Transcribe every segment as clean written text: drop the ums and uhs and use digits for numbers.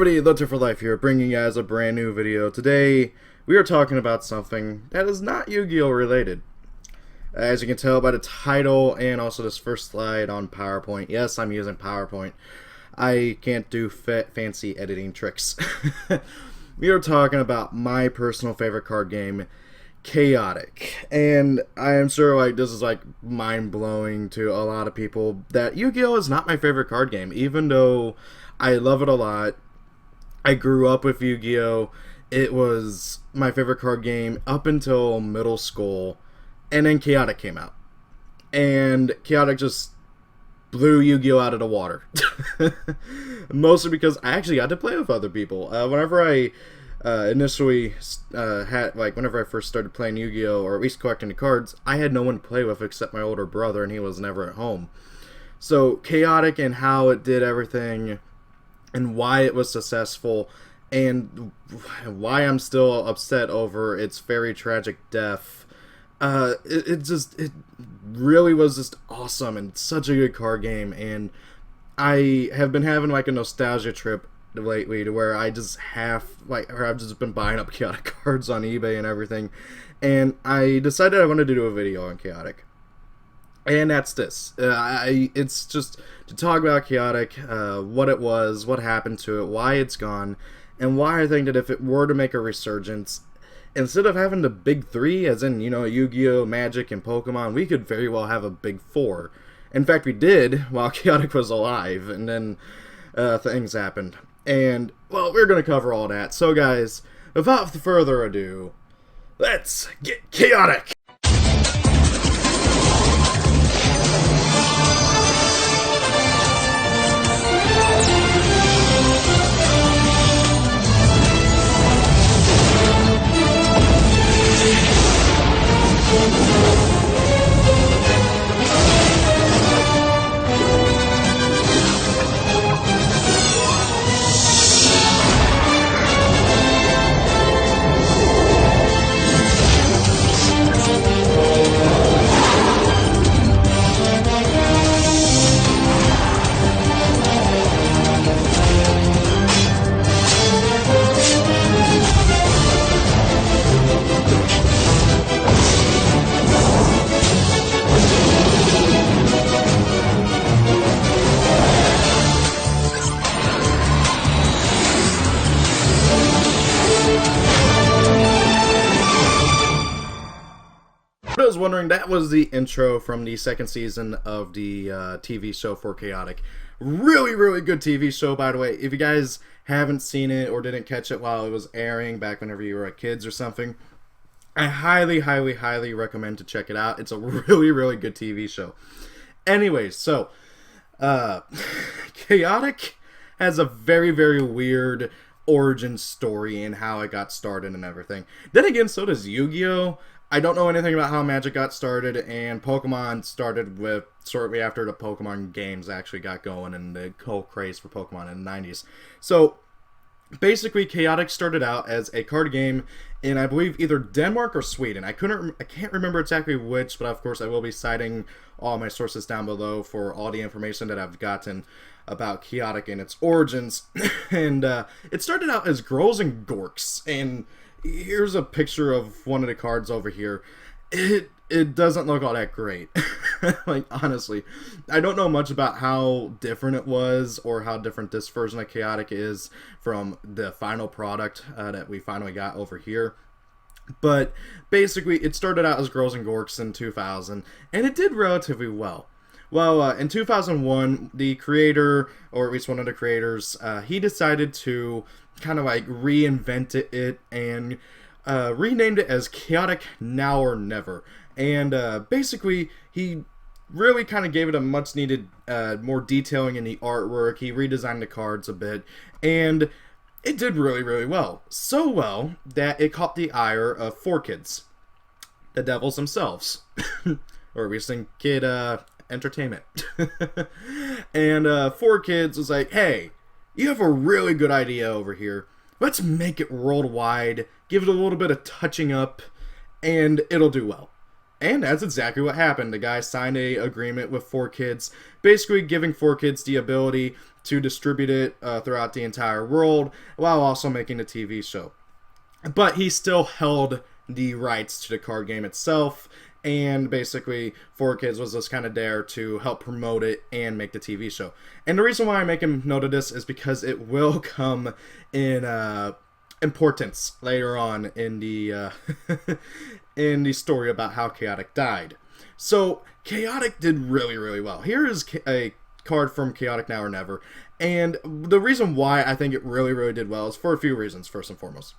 everybody, Luther for Life here, bringing you guys a brand new video. Today, we are talking about something that is not Yu-Gi-Oh! Related. As you can tell by the title and also this first slide on PowerPoint. Yes, I'm using PowerPoint. I can't do fancy editing tricks. We are talking about my personal favorite card game, Chaotic. And I am sure this is mind-blowing to a lot of people that Yu-Gi-Oh! Is not my favorite card game, even though I love it a lot. I grew up with Yu-Gi-Oh! It was my favorite card game up until middle school, and then Chaotic came out. And Chaotic just blew Yu-Gi-Oh! Out of the water. Mostly because I actually got to play with other people. Whenever I initially whenever I first started playing Yu-Gi-Oh! Or at least collecting the cards, I had no one to play with except my older brother, and he was never at home. So Chaotic and how it did everything, and why it was successful, and why I'm still upset over its very tragic death. It really was just awesome and such a good card game, and I have been having a nostalgia trip lately to where I just I've just been buying up Chaotic cards on eBay and everything, and I decided I wanted to do a video on Chaotic. And that's this. It's just to talk about Chaotic, what it was, what happened to it, why it's gone, and why I think that if it were to make a resurgence, instead of having the big three, as in, Yu-Gi-Oh!, Magic, and Pokemon, we could very well have a big four. In fact, we did while Chaotic was alive, and then things happened. And, well, we're going to cover all that. So, guys, without further ado, let's get Chaotic! I was wondering, that was the intro from the second season of the TV show for Chaotic. Really, really good TV show, by the way. If you guys haven't seen it or didn't catch it while it was airing back whenever you were kids or something, I highly, highly, highly recommend to check it out. It's a really, really good TV show. Anyways, so Chaotic has a very, very weird origin story and how it got started and everything. Then again, so does Yu-Gi-Oh! I don't know anything about how Magic got started, and Pokemon started with shortly after the Pokemon games actually got going and the whole craze for Pokemon in the 90s. So, basically, Chaotic started out as a card game in, I believe, either Denmark or Sweden. I can't remember exactly which, but of course I will be citing all my sources down below for all the information that I've gotten about Chaotic and its origins. And it started out as Girls and Gorks, and here's a picture of one of the cards over here. It doesn't look all that great. Honestly. I don't know much about how different it was or how different this version of Chaotic is from the final product that we finally got over here. But basically, it started out as Girls and Gorks in 2000, and it did relatively well. Well, in 2001, the creator, or at least one of the creators, he decided to kind of reinvent it and renamed it as Chaotic Now or Never. And basically, he really kind of gave it a much needed more detailing in the artwork. He redesigned the cards a bit, and it did really, really well. So well that it caught the ire of 4Kids, the devils themselves, or at least in Kid Entertainment. And 4Kids was like, hey, you have a really good idea over here. Let's make it worldwide, give it a little bit of touching up, and it'll do well. And that's exactly what happened. The guy signed a agreement with 4Kids, basically giving 4Kids the ability to distribute it throughout the entire world while also making the TV show. But he still held the rights to the card game itself, and basically 4Kids was just kind of there to help promote it and make the TV show. And the reason why I make him note of this is because it will come in importance later on in the in the story about how Chaotic died. So Chaotic did really, really well. Here is a card from Chaotic Now or Never, and the reason why I think it really, really did well is for a few reasons. First and foremost,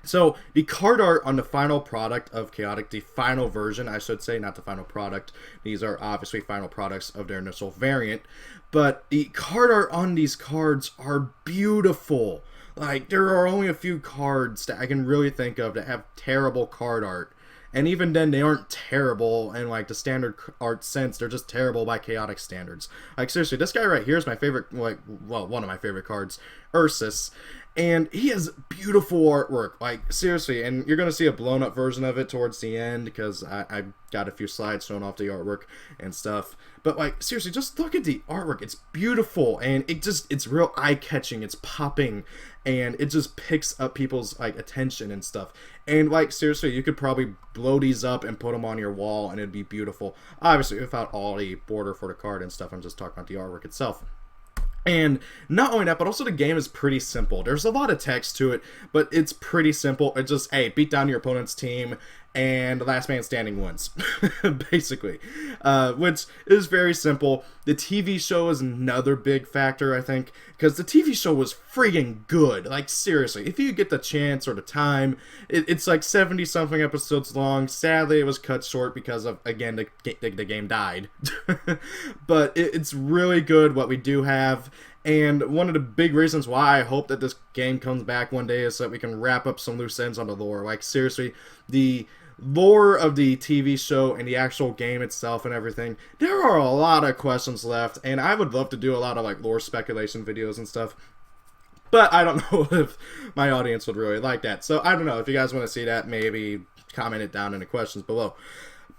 so the card art on the final product of Chaotic, the final version, I should say, not the final product. These are obviously final products of their initial variant, but the card art on these cards are beautiful. Like, there are only a few cards that I can really think of that have terrible card art. And even then, they aren't terrible in, like, the standard art sense. They're just terrible by Chaotic standards. Like, seriously, this guy right here is my favorite, like, well, one of my favorite cards, Ursus. And he has beautiful artwork, like, seriously. And you're going to see a blown-up version of it towards the end, because I got a few slides showing off the artwork and stuff. But, like, seriously, just look at the artwork. It's beautiful, and it's real eye-catching. It's popping, and it just picks up people's, like, attention and stuff. And, like, seriously, you could probably blow these up and put them on your wall, and it'd be beautiful. Obviously, without all the border for the card and stuff. I'm just talking about the artwork itself. And not only that, but also the game is pretty simple. There's a lot of text to it, but it's pretty simple. It's just, hey, beat down your opponent's team, and the last man standing wins, basically. Which is very simple. The TV show is another big factor, I think, because the TV show was friggin' good. Like, seriously, if you get the chance or the time, it's like 70-something episodes long. Sadly, it was cut short because of, again, the game died. But it's really good what we do have. And one of the big reasons why I hope that this game comes back one day is so that we can wrap up some loose ends on the lore. Like, seriously, the lore of the TV show and the actual game itself and everything, there are a lot of questions left, and I would love to do a lot of, like, lore speculation videos and stuff. But I don't know if my audience would really like that. So I don't know. If you guys want to see that, maybe comment it down in the questions below.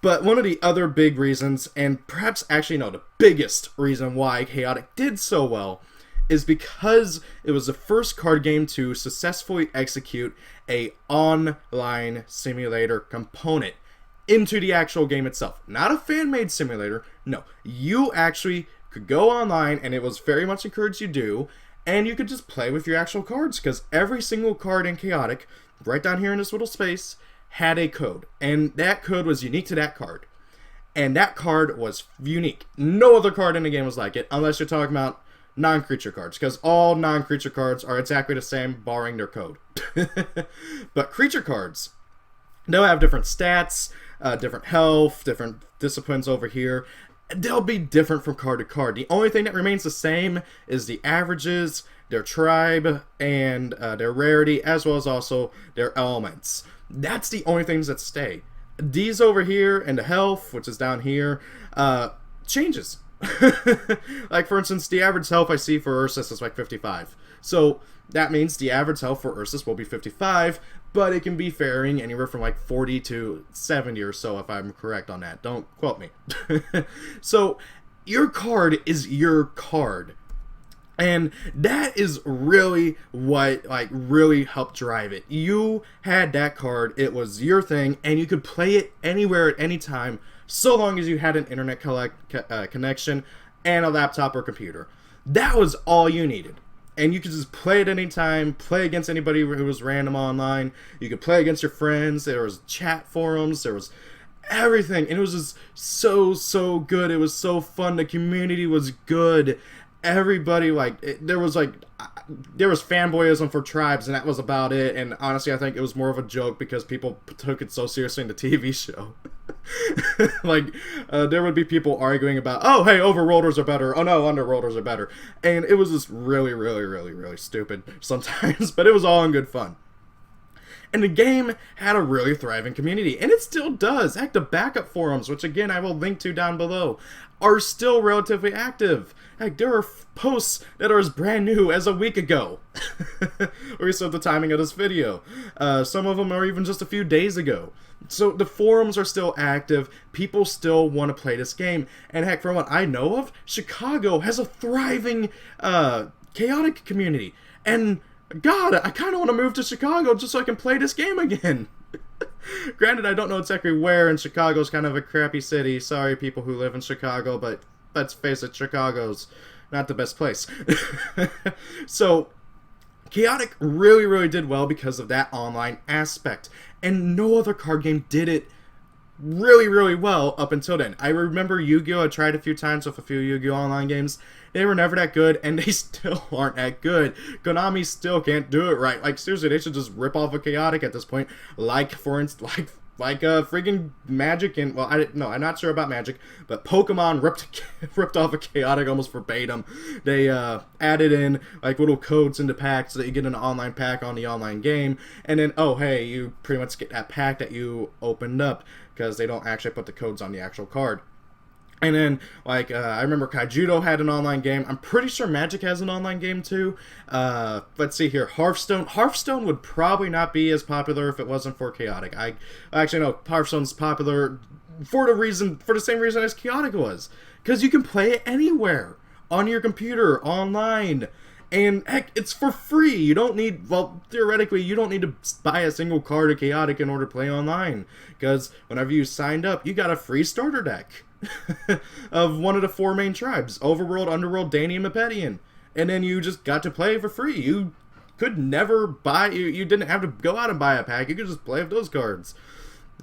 But one of the other big reasons, and perhaps actually no, the biggest reason why Chaotic did so well, is because it was the first card game to successfully execute a online simulator component into the actual game itself. Not a fan-made simulator. No, you actually could go online, and it was very much encouraged you do, and you could just play with your actual cards, because every single card in Chaotic, right down here in this little space, had a code. And that code was unique to that card. And that card was unique. No other card in the game was like it, unless you're talking about non-creature cards, because all non-creature cards are exactly the same, barring their code. But creature cards, they'll have different stats, different health, different disciplines over here. They'll be different from card to card. The only thing that remains the same is the averages, their tribe, and their rarity, as well as also their elements. That's the only things that stay. These over here, and the health, which is down here, changes. Like, for instance, the average health I see for Ursus is like 55. So that means the average health for Ursus will be 55, but it can be varying anywhere from like 40 to 70 or so, if I'm correct on that. Don't quote me. So your card is your card. And that is really what, like, really helped drive it. You had that card, it was your thing, and you could play it anywhere at any time, so long as you had an internet connection and a laptop or computer. That was all you needed. And you could just play it anytime, play against anybody who was random online. You could play against your friends. There was chat forums. There was everything. And it was just so good. It was so fun. The community was good. Everybody, like, there was fanboyism for tribes, and that was about it. And honestly, I think it was more of a joke because people took it so seriously in the TV show. Like, there would be people arguing about, oh, hey, overworlders are better. Oh, no, underworlders are better. And it was just really stupid sometimes, but it was all in good fun. And the game had a really thriving community, and it still does. Heck, the backup forums, which again I will link to down below, are still relatively active. Heck, there are posts that are as brand new as a week ago. Or so the timing of this video. Some of them are even just a few days ago. So the forums are still active. People still want to play this game. And heck, from what I know of, Chicago has a thriving chaotic community. And God, I kind of want to move to Chicago just so I can play this game again. Granted, I don't know exactly where, and Chicago's kind of a crappy city. Sorry, people who live in Chicago, but let's face it, Chicago's not the best place. So, Chaotic really did well because of that online aspect. And no other card game did it really well up until then. I remember Yu-Gi-Oh! I tried a few times with a few Yu-Gi-Oh! Online games. They were never that good, and they still aren't that good. Konami still can't do it right. Like, seriously, they should just rip off a Chaotic at this point. Like, for instance, like freaking Magic and, well, I'm not sure about Magic, but Pokemon ripped off a Chaotic almost verbatim. They added in like little codes into packs so that you get an online pack on the online game, and then, oh hey, you pretty much get that pack that you opened up, because they don't actually put the codes on the actual card. And then, like, I remember Kaijudo had an online game. I'm pretty sure Magic has an online game, too. Let's see here. Hearthstone. Hearthstone would probably not be as popular if it wasn't for Chaotic. Actually, no, Hearthstone's popular for the same reason as Chaotic was. Because you can play it anywhere. On your computer, online. And, heck, it's for free. You don't need, well, theoretically, you don't need to buy a single card of Chaotic in order to play online. Because whenever you signed up, you got a free starter deck. Of one of the 4 main tribes, Overworld, Underworld, Danium, and Mepedian. And then you just got to play for free. You could never buy, you didn't have to go out and buy a pack, you could just play with those cards.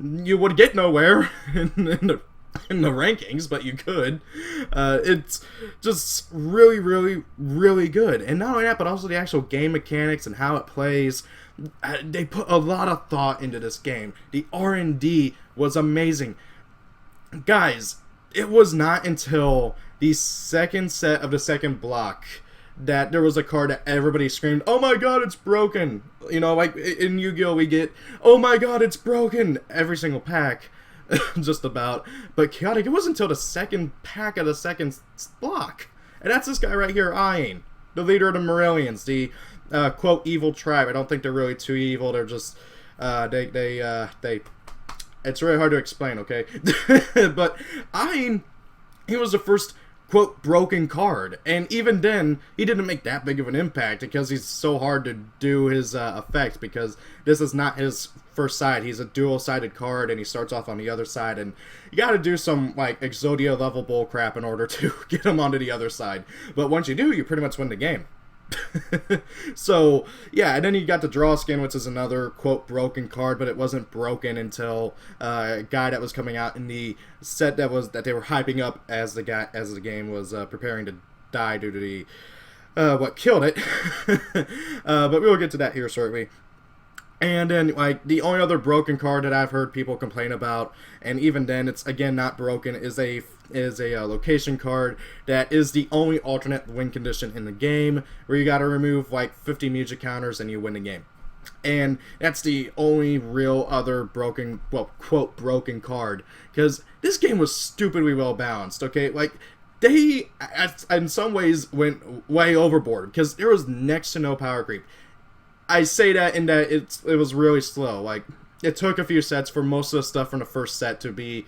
You would get nowhere in the rankings, but you could. It's just really good. And not only that, but also the actual game mechanics and how it plays. They put a lot of thought into this game. The R&D was amazing. Guys, it was not until the second set of the second block that there was a card that everybody screamed, "Oh my god, it's broken!" You know, like in Yu-Gi-Oh! We get, "Oh my god, it's broken!" every single pack, just about. But Chaotic, it wasn't until the second pack of the second block. And that's this guy right here, Ayin, the leader of the Morellians, the, quote, evil tribe. I don't think they're really too evil, they're just, it's really hard to explain, okay? But Ayin, he was the first, quote, broken card. And even then, he didn't make that big of an impact because he's so hard to do his effect, because this is not his first side. He's a dual-sided card, and he starts off on the other side. And you gotta do some, like, Exodia level bullcrap in order to get him onto the other side. But once you do, you pretty much win the game. So, yeah, and then you got the Draw Skin, which is another, quote, broken card, but it wasn't broken until a guy that was coming out in the set that they were hyping up as the game was preparing to die due to the what killed it. But we will get to that here shortly. And then, like, the only other broken card that I've heard people complain about, and even then it's again not broken, is a location card that is the only alternate win condition in the game, where you gotta remove like 50 music counters and you win the game. And that's the only real other broken, well, quote, broken card, because this game was stupidly well balanced, okay? Like, they, in some ways, went way overboard, because there was next to no power creep. I say that in that it was really slow. Like, it took a few sets for most of the stuff from the first set to be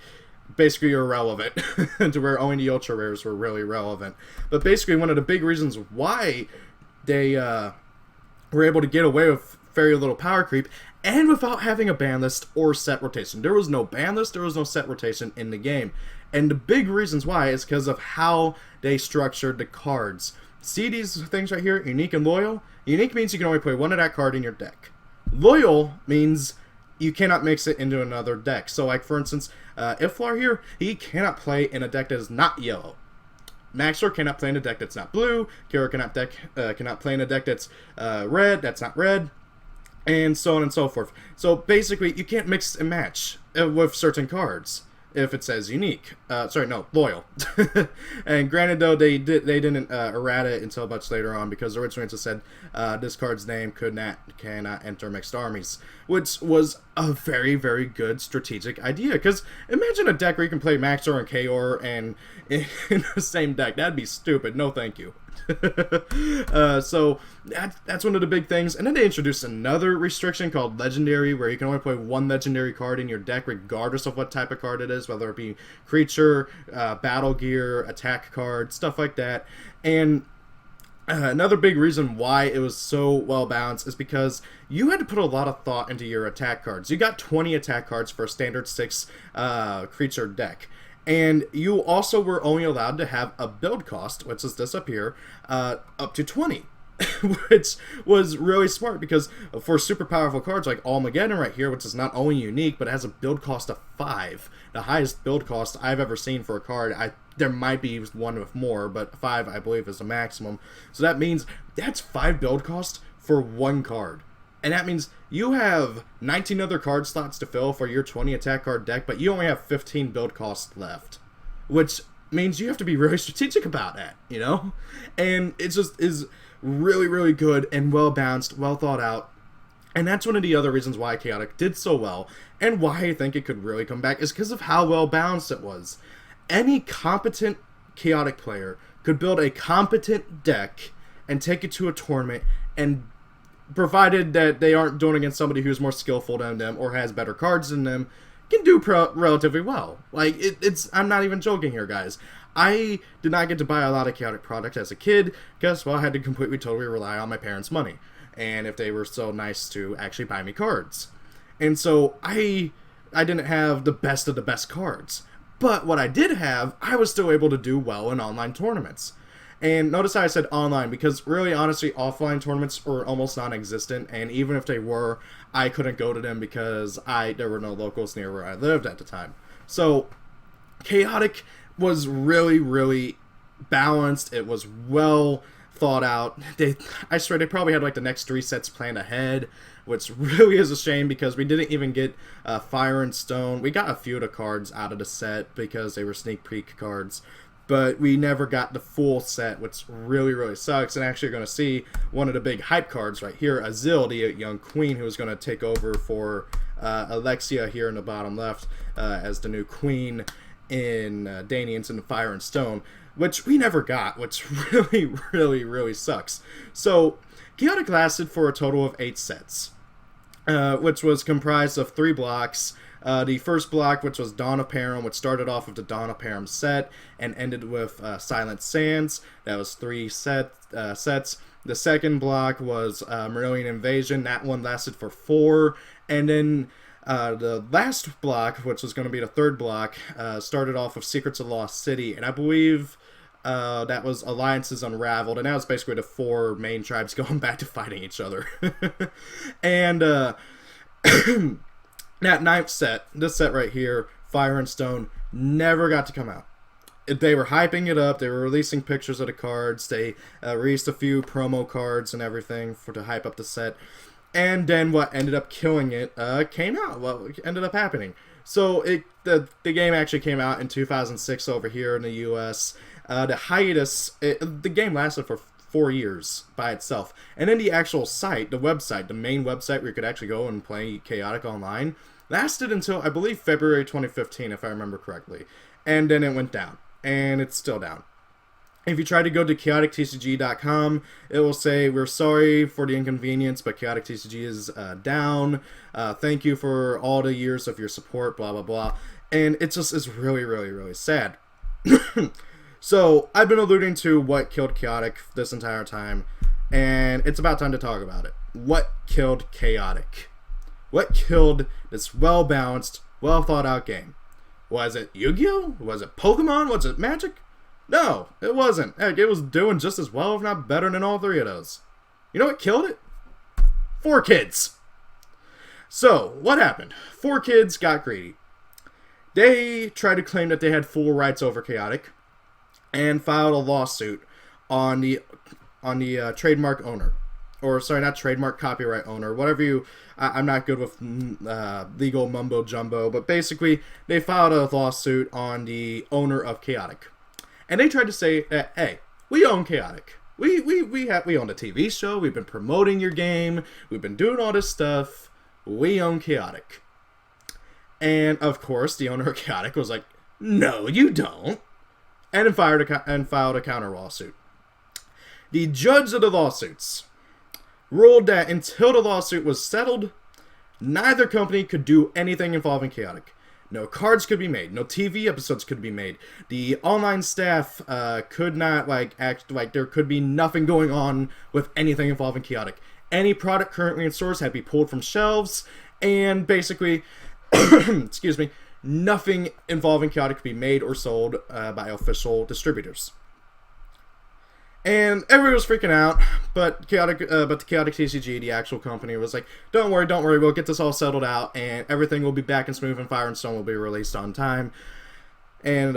basically irrelevant, to where only the ultra rares were really relevant. But basically, one of the big reasons why they were able to get away with very little power creep, and without having a ban list or set rotation. There was no ban list, there was no set rotation in the game. And the big reasons why is because of how they structured the cards. See these things right here, unique and loyal? Unique means you can only play one of that card in your deck. Loyal means you cannot mix it into another deck. So, like, for instance, Iflar here, he cannot play in a deck that is not yellow. Maxor cannot play in a deck that's not blue. Kira cannot play in a deck that's red, that's not red, and so on and so forth. So, basically, you can't mix and match with certain cards. if it says unique. Sorry, no, loyal. And granted, though, they didn't errata it until much later on, because originally it just said this card's name cannot enter mixed armies, which was a very, very good strategic idea. Because imagine a deck where you can play Maxor and Kaor and in the same deck. That'd be stupid. No, thank you. So that's one of the big things. And then they introduced another restriction called legendary, where you can only play one legendary card in your deck regardless of what type of card it is, whether it be creature, battle gear, attack card, stuff like that. And another big reason why it was so well balanced is because you had to put a lot of thought into your attack cards. You got 20 attack cards for a standard 6 creature deck. And you also were only allowed to have a build cost, which is this up here, up to 20. Which was really smart, because for super powerful cards like Armageddon right here, which is not only unique, but it has a build cost of 5. The highest build cost I've ever seen for a card. There might be one with more, but 5, I believe, is the maximum. So that means that's 5 build cost for one card. And that means you have 19 other card slots to fill for your 20 attack card deck, but you only have 15 build cost left. Which means you have to be really strategic about that, you know? And it just is really, really good and well balanced, well thought out. And that's one of the other reasons why Chaotic did so well, and why I think it could really come back, is because of how well balanced it was. Any competent Chaotic player could build a competent deck and take it to a tournament, and provided that they aren't doing against somebody who's more skillful than them or has better cards than them, can do relatively well. Like, I'm not even joking here, guys. I did not get to buy a lot of Chaotic product as a kid, because, well, I had to completely, totally rely on my parents' money, and if they were so nice to actually buy me cards. And so I didn't have the best of the best cards. But what I did have, I was still able to do well in online tournaments. And notice how I said online, because really, honestly, offline tournaments were almost non-existent, and even if they were, I couldn't go to them because there were no locals near where I lived at the time. So, Chaotic was really, really balanced. It was well thought out. I swear they probably had like the next 3 sets planned ahead, which really is a shame, because we didn't even get Fire and Stone. We got a few of the cards out of the set because they were sneak peek cards, but we never got the full set, which really, really sucks. And actually, you're going to see one of the big hype cards right here, Azil, the young queen, who's going to take over for Alexia here in the bottom left as the new queen in Danians in Fire and Stone, which we never got, which really, really, really sucks. So, Chaotic lasted for a total of 8 sets, which was comprised of 3 blocks. The first block, which was Dawn of Param, which started off with the Dawn of Param set and ended with Silent Sands. That was 3 sets. The second block was Marillion Invasion. That one lasted for 4. And then the last block, which was going to be the third block, started off with Secrets of Lost City. And I believe that was Alliances Unraveled. And that was basically the 4 main tribes going back to fighting each other. And that 9th set, this set right here, Fire and Stone, never got to come out. They were hyping it up. They were releasing pictures of the cards. They released a few promo cards and everything to hype up the set. And then what ended up killing it came out. What ended up happening? So the game actually came out in 2006 over here in the U.S. The hiatus, the game lasted for 4 years by itself. And then the actual site, the website, the main website where you could actually go and play Chaotic online, lasted until, I believe, February 2015, if I remember correctly. And then it went down. And it's still down. If you try to go to chaotictcg.com, it will say, we're sorry for the inconvenience, but Chaotic TCG is down. Thank you for all the years of your support, blah, blah, blah. And it's really, really, really sad. So, I've been alluding to what killed Chaotic this entire time, and it's about time to talk about it. What killed Chaotic? What killed this well-balanced, well-thought-out game? Was it Yu-Gi-Oh? Was it Pokemon? Was it Magic? No, it wasn't. Heck, it was doing just as well, if not better than all 3 of those. You know what killed it? 4Kids. So, what happened? 4Kids got greedy. They tried to claim that they had full rights over Chaotic, and filed a lawsuit on the trademark owner. or sorry, not trademark, copyright owner, whatever you. I'm not good with legal mumbo jumbo, but basically they filed a lawsuit on the owner of Chaotic, and they tried to say, hey, we own Chaotic. We own a TV show. We've been promoting your game. We've been doing all this stuff. We own Chaotic. And of course, the owner of Chaotic was like, no, you don't, and filed a counter lawsuit. The judge of the lawsuits ruled that until the lawsuit was settled, neither company could do anything involving Chaotic. No cards could be made. No TV episodes could be made. The online staff could not act like there could be nothing going on with anything involving Chaotic. Any product currently in stores had to be pulled from shelves, and basically, excuse me, nothing involving Chaotic could be made or sold by official distributors. And everybody was freaking out, but the Chaotic TCG, the actual company, was like, don't worry, we'll get this all settled out, and everything will be back in smooth, and Fire and Stone will be released on time. And,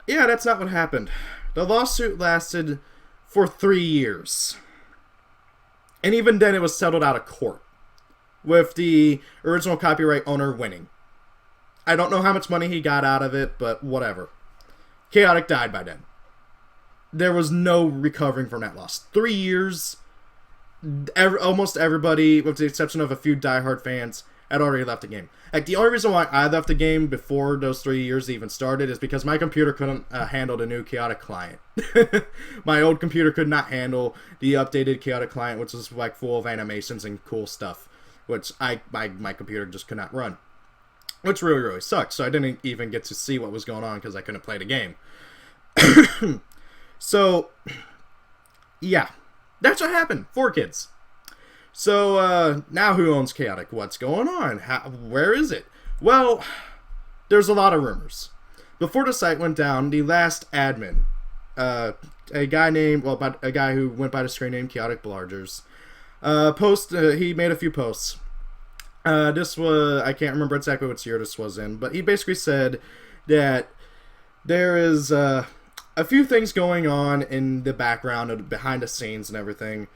yeah, that's not what happened. The lawsuit lasted for 3 years. And even then, it was settled out of court, with the original copyright owner winning. I don't know how much money he got out of it, but whatever. Chaotic died by then. There was no recovering from that loss. 3 years, almost everybody, with the exception of a few diehard fans, had already left the game. Like, the only reason why I left the game before those 3 years even started is because my computer couldn't handle the new Chaotic client. My old computer could not handle the updated Chaotic client, which was like full of animations and cool stuff, which my computer just could not run. Which really, really sucked. So I didn't even get to see what was going on because I couldn't play the game. So, yeah, that's what happened. 4 kids. So, now who owns Chaotic? What's going on? Where is it? Well, there's a lot of rumors. Before the site went down, the last admin, a guy who went by the screen name Chaotic Blargers, he made a few posts. This was, I can't remember exactly what year this was in, but he basically said that there is, a few things going on in the background, behind the scenes and everything,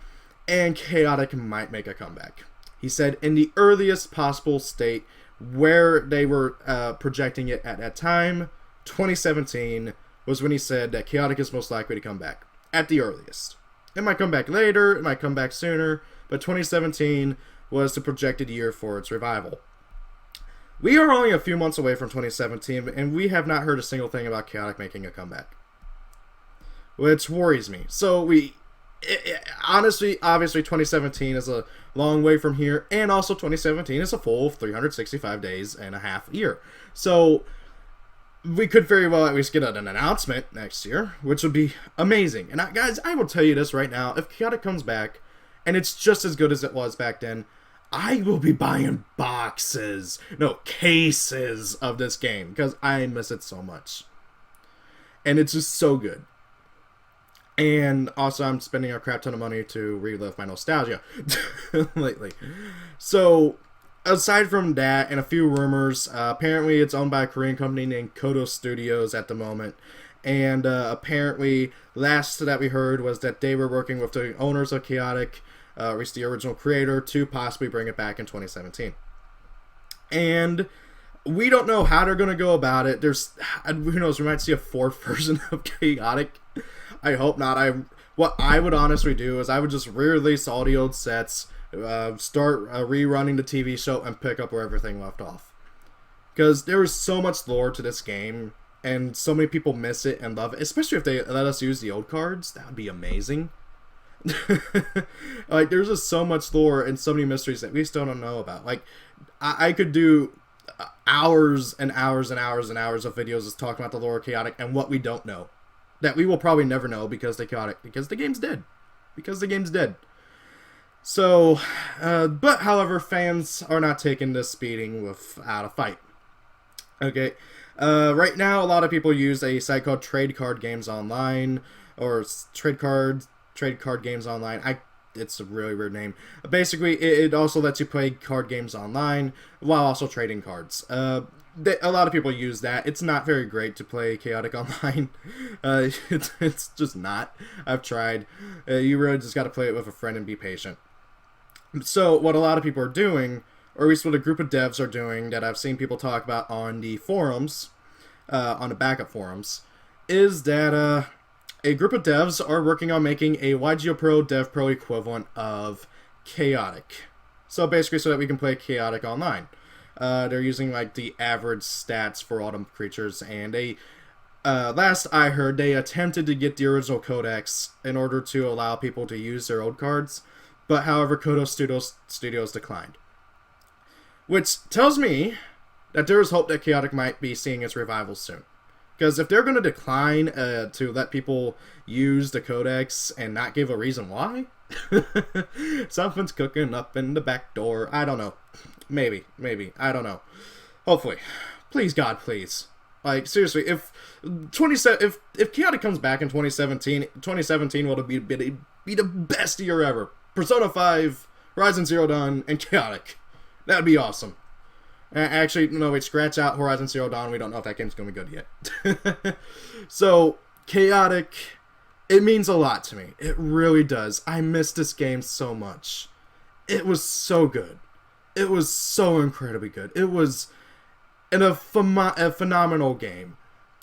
and Chaotic might make a comeback. He said in the earliest possible state where they were projecting it at that time, 2017, was when he said that Chaotic is most likely to come back, at the earliest. It might come back later, it might come back sooner, but 2017 was the projected year for its revival. We are only a few months away from 2017, and we have not heard a single thing about Chaotic making a comeback, which worries me. So honestly, obviously 2017 is a long way from here, and also 2017 is a full 365 days and a half year. So we could very well at least get an announcement next year, which would be amazing. And guys, I will tell you this right now, if Chaotic comes back, and it's just as good as it was back then, I will be buying cases of this game, because I miss it so much. And it's just so good. And also, I'm spending a crap ton of money to relive my nostalgia lately. So, aside from that and a few rumors, apparently it's owned by a Korean company named Kodo Studios at the moment. And apparently, last that we heard was that they were working with the owners of Chaotic, at least the original creator, to possibly bring it back in 2017. And we don't know how they're going to go about it. Who knows, we might see a 4th version of Chaotic. I hope not. What I would honestly do is I would just re-release all the old sets, start rerunning the TV show, and pick up where everything left off. Because there is so much lore to this game, and so many people miss it and love it, especially if they let us use the old cards. That would be amazing. Like, there's just so much lore and so many mysteries that we still don't know about. Like, I could do hours and hours and hours and hours of videos just talking about the lore of Chaotic and what we don't know. That we will probably never know because the game's dead. Because the game's dead. So, but however, fans are not taking this beating without a fight. Okay, right now a lot of people use a site called Trade Card Games Online, or Trade Card Games Online. It's a really weird name. Basically, it also lets you play card games online while also trading cards. a lot of people use that. It's not very great to play Chaotic online. It's just not. I've tried. You really just got to play it with a friend and be patient. So what a lot of people are doing, or at least what a group of devs are doing that I've seen people talk about on the forums, on the backup forums, is that a group of devs are working on making a YgoPro Devpro equivalent of Chaotic. So basically so that we can play Chaotic online. They're using like the average stats for all the creatures, and last I heard, they attempted to get the original codex in order to allow people to use their old cards, but however Kodo Studios declined. Which tells me that there is hope that Chaotic might be seeing its revival soon. Because if they're going to decline to let people use the codex and not give a reason why, something's cooking up in the back door. I don't know. Maybe. I don't know. Hopefully. Please, God, please. Like, seriously, if Chaotic comes back in 2017 will be the best year ever. Persona 5, Horizon Zero Dawn, and Chaotic. That'd be awesome. Actually, no, wait, scratch out Horizon Zero Dawn. We don't know if that game's going to be good yet. So, Chaotic, it means a lot to me. It really does. I miss this game so much. It was so good. It was so incredibly good. It was a phenomenal game.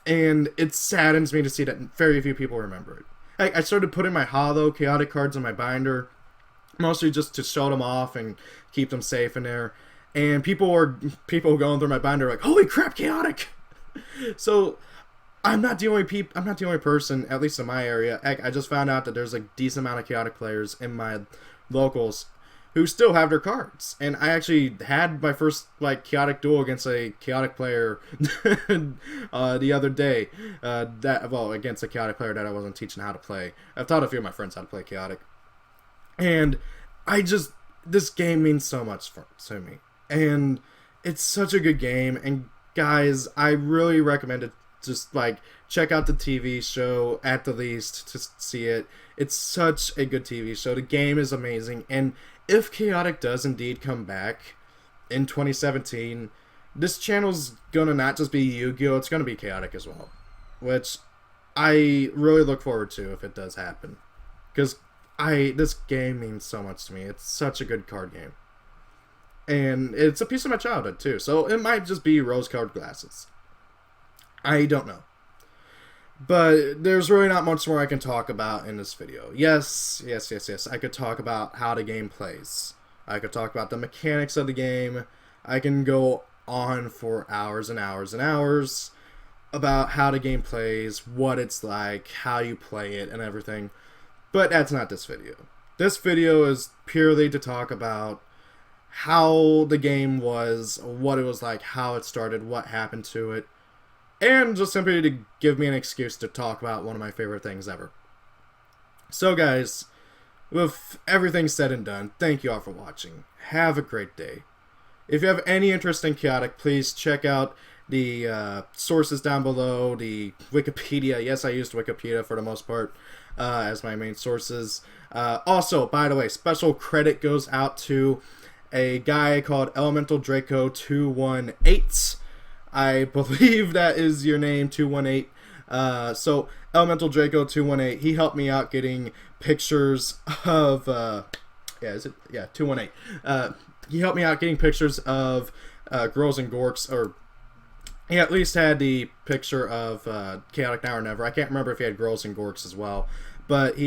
And it saddens me to see that very few people remember it. I started putting my Hollow Chaotic cards in my binder, mostly just to show them off and keep them safe in there. And people going through my binder like, holy crap, Chaotic! So I'm not the only person, at least in my area. I just found out that there's a decent amount of Chaotic players in my locals who still have their cards. And I actually had my first Chaotic duel against a Chaotic player the other day. Against a Chaotic player that I wasn't teaching how to play. I've taught a few of my friends how to play Chaotic. And this game means so much to me. And it's such a good game. And guys, I really recommend it. Just check out the TV show at the least to see it. It's such a good TV show. The game is amazing. And if Chaotic does indeed come back in 2017, this channel's gonna not just be Yu-Gi-Oh! It's gonna be Chaotic as well. Which I really look forward to if it does happen. Because this game means so much to me. It's such a good card game. And it's a piece of my childhood, too. So it might just be rose-colored glasses. I don't know. But there's really not much more I can talk about in this video. Yes. I could talk about how the game plays. I could talk about the mechanics of the game. I can go on for hours and hours and hours about how the game plays, what it's like, how you play it, and everything. But that's not this video. This video is purely to talk about how the game was, what it was like, how it started, what happened to it, and just simply to give me an excuse to talk about one of my favorite things ever. So guys, with everything said and done, thank you all for watching. Have a great day. If you have any interest in Chaotic, please check out the sources down below, the Wikipedia. Yes, I used Wikipedia for the most part as my main sources. Also, by the way, special credit goes out to a guy called Elemental Draco 218. I believe that is your name, 218. So Elemental Draco 218, he helped me out getting pictures of 218. He helped me out getting pictures of Girls and Gorks, or he at least had the picture of Chaotic Now or Never. I can't remember if he had Girls and Gorks as well, but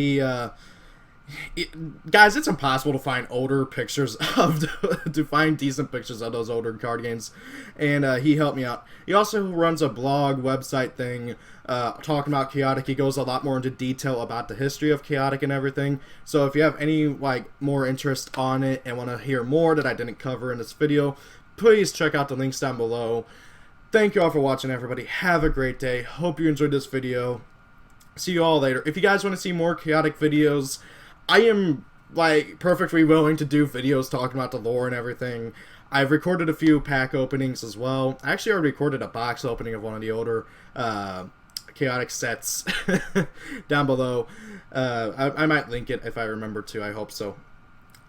guys, it's impossible to find older pictures to find decent pictures of those older card games, and he helped me out. He also runs a blog website thing talking about Chaotic. He goes a lot more into detail about the history of Chaotic and everything. So if you have any more interest on it and want to hear more that I didn't cover in this video, please check out the links down below. Thank you all for watching, everybody. Have a great day. Hope you enjoyed this video. See you all later. If you guys want to see more Chaotic videos, I am perfectly willing to do videos talking about the lore and everything. I've recorded a few pack openings as well. I actually already recorded a box opening of one of the older Chaotic sets down below. I might link it if I remember to. I hope so.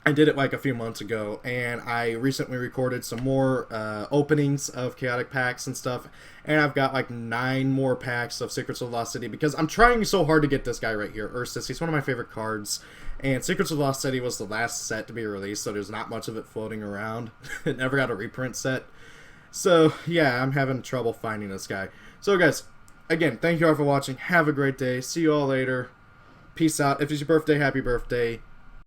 I did it like a few months ago, and I recently recorded some more openings of chaotic packs and stuff, and I've got like 9 more packs of Secrets of the Lost City because I'm trying so hard to get this guy right here, Ursus. He's one of my favorite cards, and Secrets of the Lost City was the last set to be released, so there's not much of it floating around. It never got a reprint set. So, yeah, I'm having trouble finding this guy. So, guys, again, thank you all for watching. Have a great day. See you all later. Peace out. If it's your birthday, happy birthday.